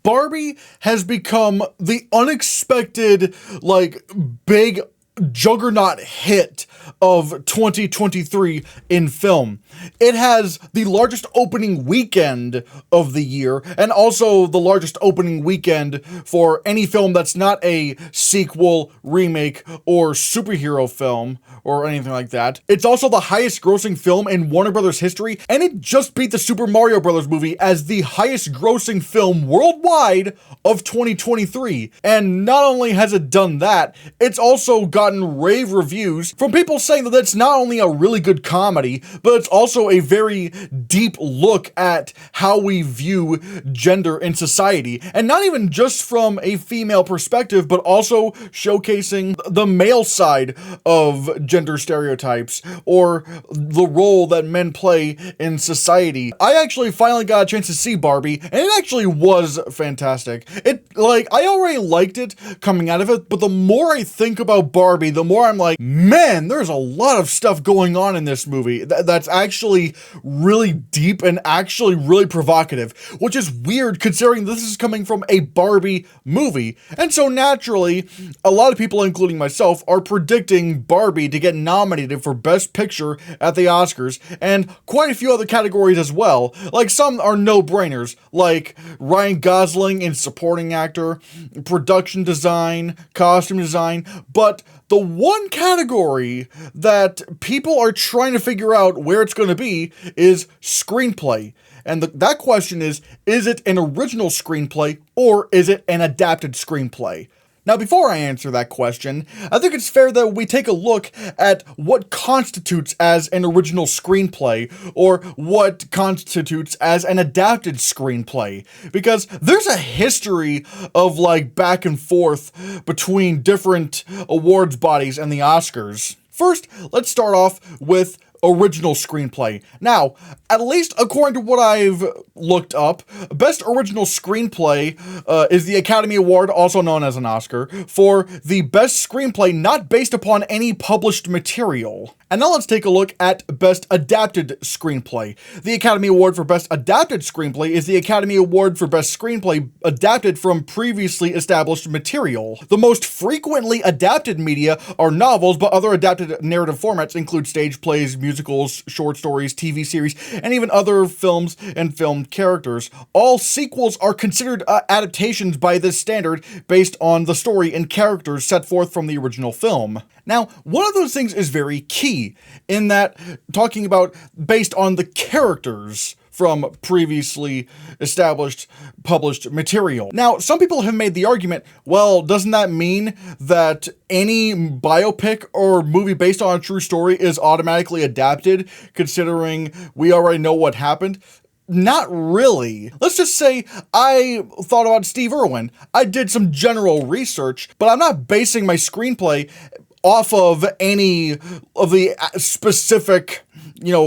Barbie has become the unexpected, like, big juggernaut hit of 2023 in film. It has the largest opening weekend of the year, and also the largest opening weekend for any film that's not a sequel, remake, or superhero film, or anything like that. It's also the highest grossing film in Warner Brothers history, and it just beat the Super Mario Brothers movie as the highest grossing film worldwide of 2023. And not only has it done that, it's also gotten rave reviews from people saying that it's not only a really good comedy, but it's also a very deep look at how we view gender in society. And not even just from a female perspective, but also showcasing the male side of gender stereotypes, or the role that men play in society. I actually finally got a chance to see Barbie, and it actually was fantastic. I already liked it coming out of it, but the more I think about Barbie, the more I'm like, man, there's a lot of stuff going on in this movie that's actually really deep and actually really provocative, which is weird considering this is coming from a Barbie movie. And so naturally, a lot of people, including myself, are predicting Barbie to get nominated for Best Picture at the Oscars, and quite a few other categories as well. Like, some are no-brainers, like Ryan Gosling in Supporting Actor, Production Design, Costume Design, but the one category that people are trying to figure out where it's going to be is Screenplay. And that question is it an original screenplay or is it an adapted screenplay? Now, before I answer that question, I think it's fair that we take a look at what constitutes as an original screenplay, or what constitutes as an adapted screenplay, because there's a history of, like, back and forth between different awards bodies and the Oscars. First, let's start off with original screenplay. Now, at least according to what I've looked up, Best Original Screenplay is the Academy Award, also known as an Oscar, for the best screenplay not based upon any published material. And now let's take a look at Best Adapted Screenplay. The Academy Award for Best Adapted Screenplay is the Academy Award for Best Screenplay adapted from previously established material. The most frequently adapted media are novels, but other adapted narrative formats include stage plays, musicals, short stories, TV series, and even other films and filmed characters. All sequels are considered adaptations by this standard based on the story and characters set forth from the original film. Now, one of those things is very key, in that talking about based on the characters from previously established published material. Now, some people have made the argument, well, doesn't that mean that any biopic or movie based on a true story is automatically adapted, considering we already know what happened? Not really. Let's just say I thought about Steve Irwin. I did some general research, but I'm not basing my screenplay off of any of the specific,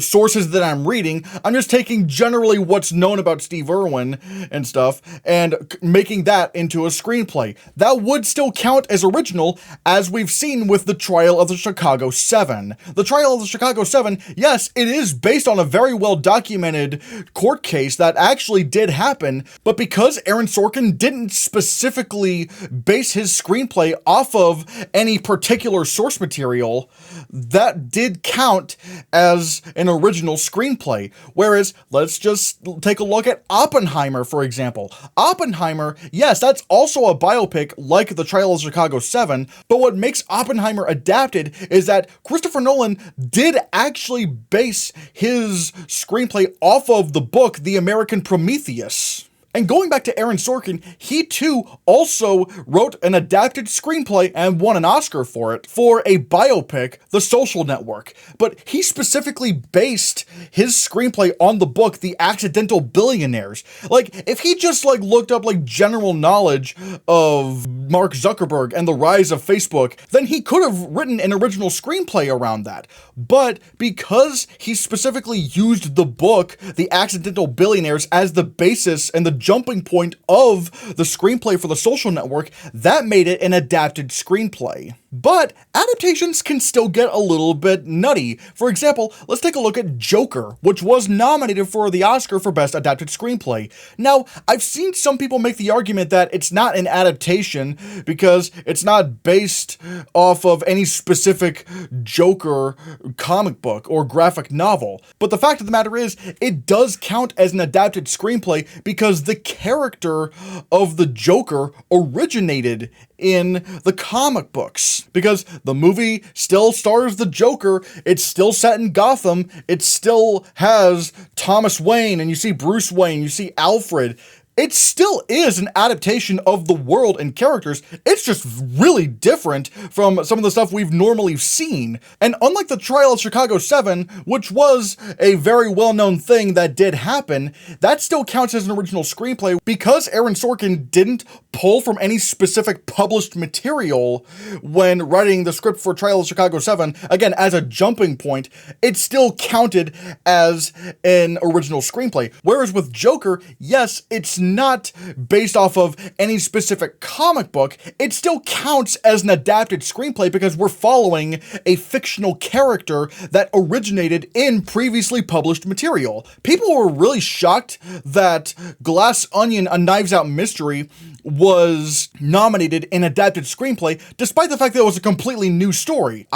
sources that I'm reading. I'm just taking generally what's known about Steve Irwin and stuff and making that into a screenplay. That would still count as original, as we've seen with The Trial of the Chicago 7. The Trial of the Chicago 7, yes, it is based on a very well documented court case that actually did happen, but because Aaron Sorkin didn't specifically base his screenplay off of any particular source material, that did count as an original screenplay. Whereas, let's just take a look at Oppenheimer, for example. Oppenheimer, yes, that's also a biopic like The Trial of Chicago 7, but what makes Oppenheimer adapted is that Christopher Nolan did actually base his screenplay off of the book The American Prometheus. And going back to Aaron Sorkin, he too also wrote an adapted screenplay and won an Oscar for it, for a biopic, The Social Network. But he specifically based his screenplay on the book, The Accidental Billionaires. Like, if he just looked up general knowledge of Mark Zuckerberg and the rise of Facebook, then he could have written an original screenplay around that. But because he specifically used the book, The Accidental Billionaires, as the basis and the jumping point of the screenplay for The Social Network, that made it an adapted screenplay. But adaptations can still get a little bit nutty. For example, let's take a look at Joker, which was nominated for the Oscar for Best Adapted Screenplay. Now, I've seen some people make the argument that it's not an adaptation because it's not based off of any specific Joker comic book or graphic novel. But the fact of the matter is, it does count as an adapted screenplay because the character of the Joker originated in the comic books. Because the movie still stars the Joker, it's still set in Gotham, it still has Thomas Wayne, and you see Bruce Wayne, you see Alfred. It still is an adaptation of the world and characters. It's just really different from some of the stuff we've normally seen. And unlike the trial of Chicago 7, which was a very well-known thing that did happen, that still counts as an original screenplay because Aaron Sorkin didn't pull from any specific published material when writing the script for Trial of Chicago 7. Again, as a jumping point, it still counted as an original screenplay. Whereas with Joker, yes, it's not based off of any specific comic book, it still counts as an adapted screenplay because we're following a fictional character that originated in previously published material. People were really shocked that Glass Onion, A Knives Out Mystery was nominated in adapted screenplay, despite the fact that it was a completely new story.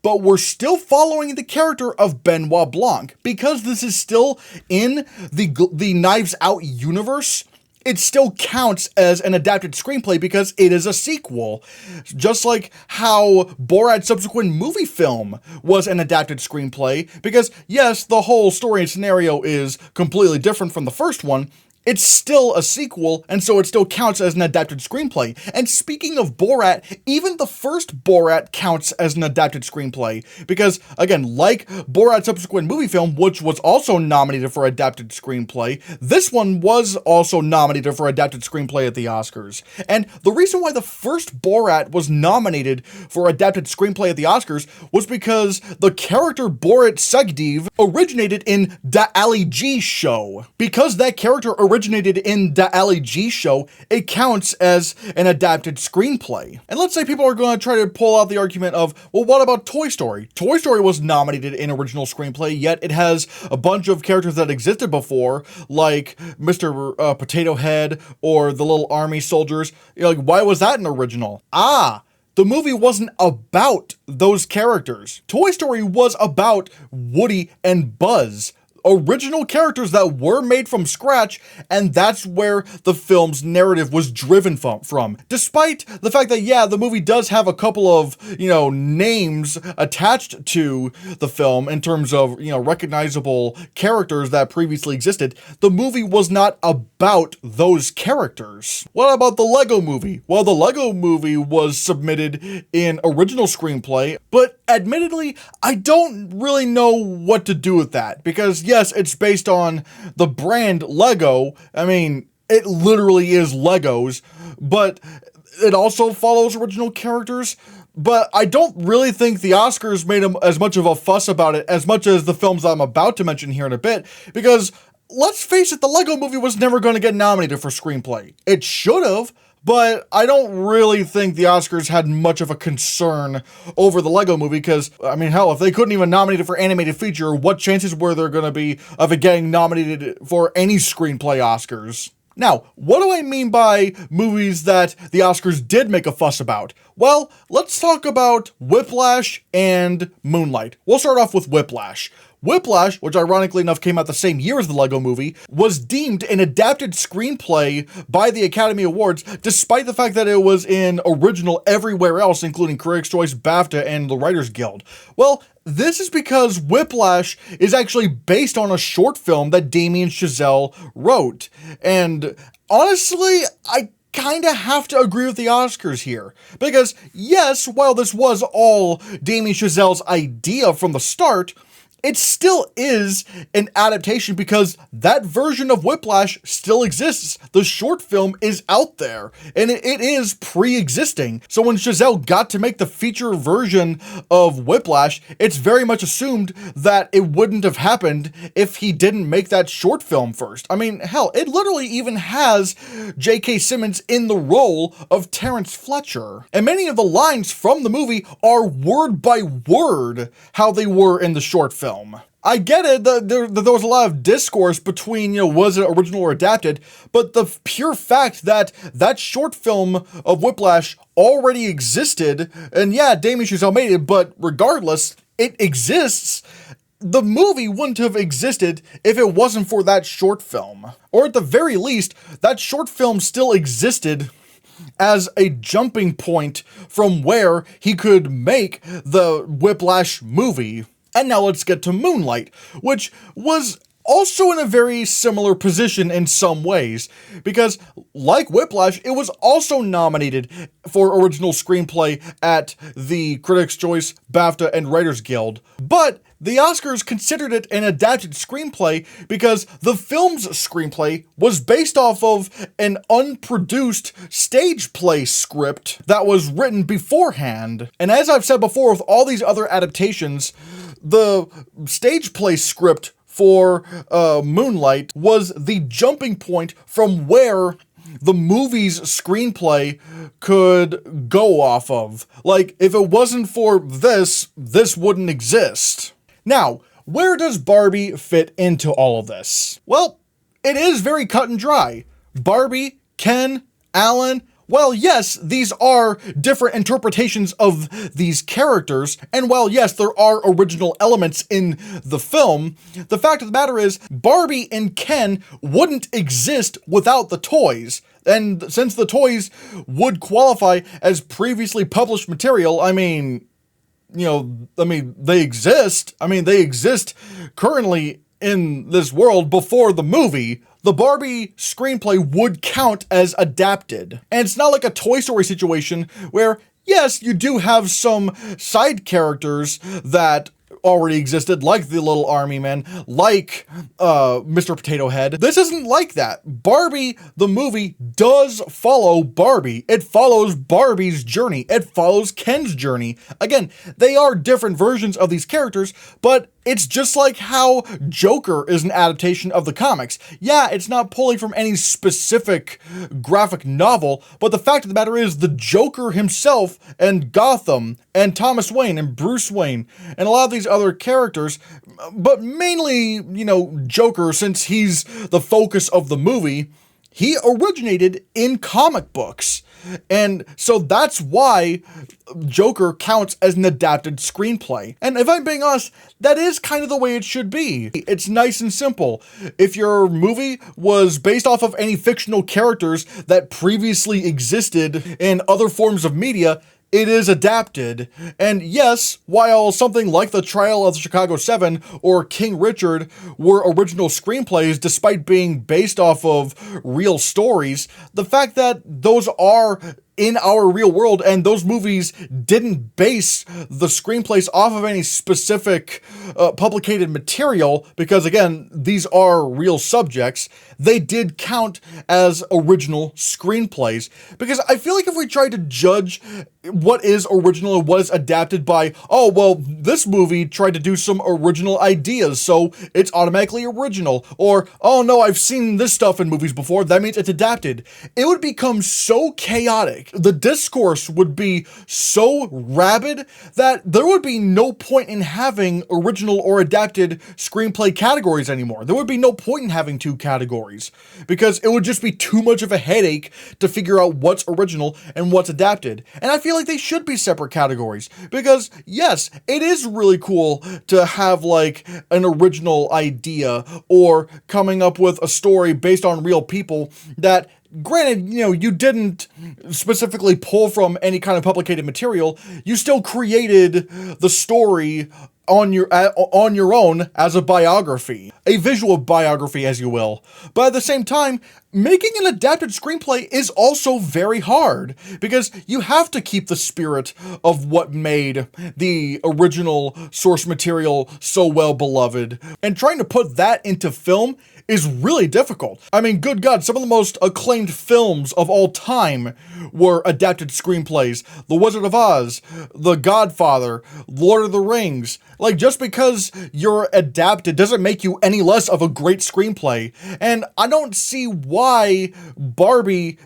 But we're still following the character of Benoit Blanc. Because this is still in the Knives Out universe, it still counts as an adapted screenplay because it is a sequel. Just like how Borat's subsequent movie film was an adapted screenplay, because yes, the whole story and scenario is completely different from the first one, it's still a sequel, and so it still counts as an adapted screenplay. And speaking of Borat, even the first Borat counts as an adapted screenplay, because, again, like Borat's subsequent movie film, which was also nominated for adapted screenplay, this one was also nominated for adapted screenplay at the Oscars. And the reason why the first Borat was nominated for adapted screenplay at the Oscars was because the character Borat Segdev originated in Da Ali G Show. Because that character originated in the Ali G Show, it counts as an adapted screenplay. And let's say people are going to try to pull out the argument of, well, what about Toy Story? Toy Story was nominated in original screenplay, yet it has a bunch of characters that existed before, like Mr. Potato Head or the Little Army Soldiers. Like, why was that an original? The movie wasn't about those characters. Toy Story was about Woody and Buzz, original characters that were made from scratch, and that's where the film's narrative was driven from. Despite the fact that, yeah, the movie does have a couple of, names attached to the film in terms of, recognizable characters that previously existed, the movie was not about those characters. What about the Lego Movie? Well, the Lego Movie was submitted in original screenplay, but admittedly, I don't really know what to do with that, because yes, it's based on the brand Lego. I mean, it literally is Legos, but it also follows original characters. But I don't really think the Oscars made as much of a fuss about it as much as the films I'm about to mention here in a bit, because let's face it, the Lego Movie was never going to get nominated for screenplay. It should have, but I don't really think the Oscars had much of a concern over the Lego Movie because, I mean, hell, if they couldn't even nominate it for animated feature, what chances were there going to be of it getting nominated for any screenplay Oscars? Now, what do I mean by movies that the Oscars did make a fuss about? Well, let's talk about Whiplash and Moonlight. We'll start off with Whiplash. Whiplash, which ironically enough came out the same year as the Lego Movie, was deemed an adapted screenplay by the Academy Awards, despite the fact that it was in original everywhere else, including Critics' Choice, BAFTA, and the Writers Guild. Well, this is because Whiplash is actually based on a short film that Damien Chazelle wrote. And honestly, I kind of have to agree with the Oscars here. Because yes, while this was all Damien Chazelle's idea from the start, it still is an adaptation because that version of Whiplash still exists. The short film is out there, and it is pre-existing. So when Chazelle got to make the feature version of Whiplash, it's very much assumed that it wouldn't have happened if he didn't make that short film first. I mean, hell, it literally even has J.K. Simmons in the role of Terrence Fletcher. And many of the lines from the movie are word by word how they were in the short film. I get it, there was a lot of discourse between, was it original or adapted, but the pure fact that that short film of Whiplash already existed, and yeah, Damien Chazelle made it, but regardless, it exists. The movie wouldn't have existed if it wasn't for that short film. Or at the very least, that short film still existed as a jumping point from where he could make the Whiplash movie. And now let's get to Moonlight, which was also in a very similar position in some ways, because like Whiplash, it was also nominated for original screenplay at the Critics' Choice, BAFTA, and Writers Guild. But the Oscars considered it an adapted screenplay because the film's screenplay was based off of an unproduced stage play script that was written beforehand. And as I've said before with all these other adaptations, the stage play script for Moonlight was the jumping point from where the movie's screenplay could go off of. Like, if it wasn't for this wouldn't exist. Now, where does Barbie fit into all of this? Well, it is very cut and dry. Barbie, Ken, Alan, well, yes, these are different interpretations of these characters, and while yes, there are original elements in the film, the fact of the matter is, Barbie and Ken wouldn't exist without the toys. And since the toys would qualify as previously published material, they exist. They exist currently in this world before the movie. The Barbie screenplay would count as adapted. And it's not like a Toy Story situation where, yes, you do have some side characters that already existed, like the Little Army Men, like Mr. Potato Head. This isn't like that. Barbie, the movie, does follow Barbie. It follows Barbie's journey. It follows Ken's journey. Again, they are different versions of these characters, but it's just like how Joker is an adaptation of the comics. Yeah, it's not pulling from any specific graphic novel, but the fact of the matter is the Joker himself and Gotham and Thomas Wayne and Bruce Wayne and a lot of these other characters, but mainly, Joker, since he's the focus of the movie, he originated in comic books. And so that's why Joker counts as an adapted screenplay. And if I'm being honest, that is kind of the way it should be. It's nice and simple. If your movie was based off of any fictional characters that previously existed in other forms of media, it is adapted. And yes, while something like The Trial of the Chicago 7 or King Richard were original screenplays despite being based off of real stories, the fact that those are in our real world and those movies didn't base the screenplays off of any specific publicated material, because again, these are real subjects, they did count as original screenplays. Because I feel like if we tried to judge what is original and what is adapted by, oh, well, this movie tried to do some original ideas, so it's automatically original, or, oh no, I've seen this stuff in movies before, that means it's adapted, it would become so chaotic. The discourse would be so rabid that there would be no point in having original or adapted screenplay categories anymore. There would be no point in having two categories because it would just be too much of a headache to figure out what's original and what's adapted. And I feel like they should be separate categories because yes, it is really cool to have like an original idea or coming up with a story based on real people that, granted, you didn't specifically pull from any kind of publicated material, you still created the story on your own as a biography, a visual biography, as you will. But at the same time, making an adapted screenplay is also very hard, because you have to keep the spirit of what made the original source material so well beloved, and trying to put that into film is really difficult. I mean, good God, some of the most acclaimed films of all time were adapted screenplays. The Wizard of Oz, The Godfather, Lord of the Rings. Like, just because you're adapted doesn't make you any less of a great screenplay. And I don't see why Barbie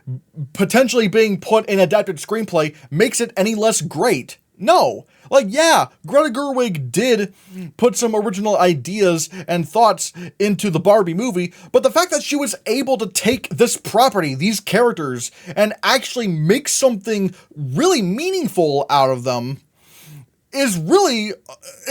potentially being put in adapted screenplay makes it any less great. No. Like, yeah, Greta Gerwig did put some original ideas and thoughts into the Barbie movie, but the fact that she was able to take this property, these characters, and actually make something really meaningful out of them is really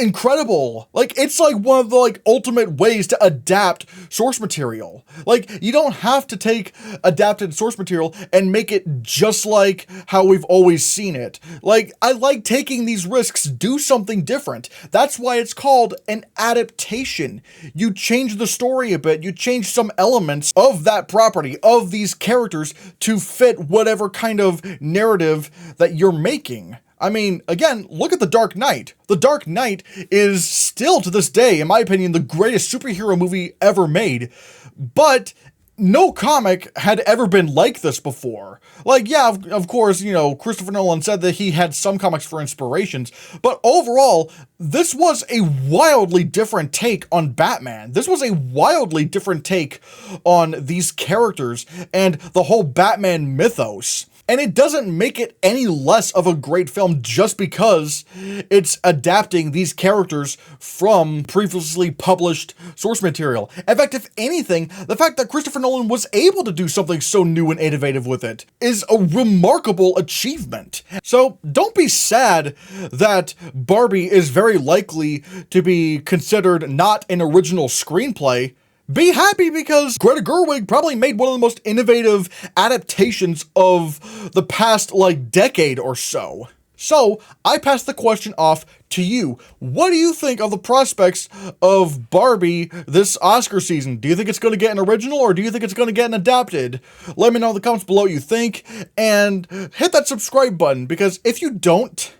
incredible. Like, it's like one of the like ultimate ways to adapt source material. Like, you don't have to take adapted source material and make it just like how we've always seen it. Like, I like taking these risks, do something different. That's why it's called an adaptation. You change the story a bit, you change some elements of that property, of these characters, to fit whatever kind of narrative that you're making. I mean, again, look at The Dark Knight. The Dark Knight is still, to this day, in my opinion, the greatest superhero movie ever made. But no comic had ever been like this before. Like, yeah, of course, you know, Christopher Nolan said that he had some comics for inspirations, but overall, this was a wildly different take on Batman. This was a wildly different take on these characters and the whole Batman mythos. And it doesn't make it any less of a great film just because it's adapting these characters from previously published source material. In fact, if anything, the fact that Christopher Nolan was able to do something so new and innovative with it is a remarkable achievement. So don't be sad that Barbie is very likely to be considered not an original screenplay. Be happy because Greta Gerwig probably made one of the most innovative adaptations of the past, like, decade or so. So, I pass the question off to you. What do you think of the prospects of Barbie this Oscar season? Do you think it's going to get an original, or do you think it's going to get an adapted? Let me know in the comments below what you think, and hit that subscribe button, because if you don't,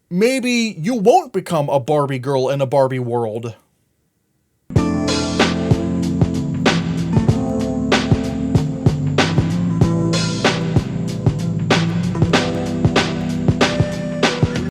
maybe you won't become a Barbie girl in a Barbie world.